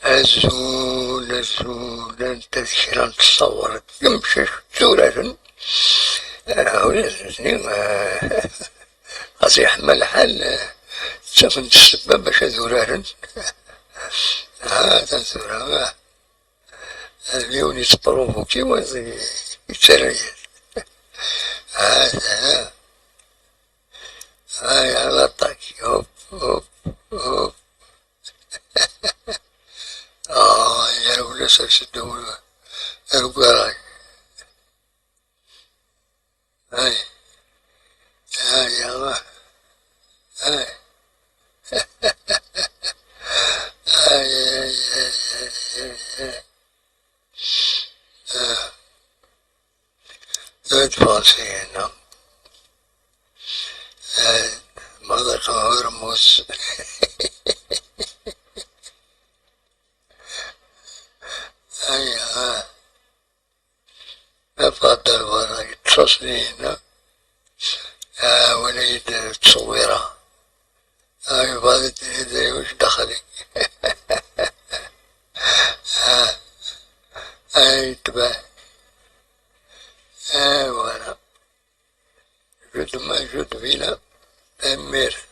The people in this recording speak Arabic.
أزول تذكرا تصورت يمشي زورة هنا أصيح ملحل تسفن السبب باش زورة هذا زورة اليوم يتطرفوا كيما يتسريت هذا هاي على طاكي هوب هوب هوب يا ولا سيدو القراي هاي يا الله هاي لا تفاصيل هنا مضى هرمز أفضل وراي تصنينا وليد تصويرها بعد الدنيا وش دخلك تبع وانا جد ما جد فينا أمير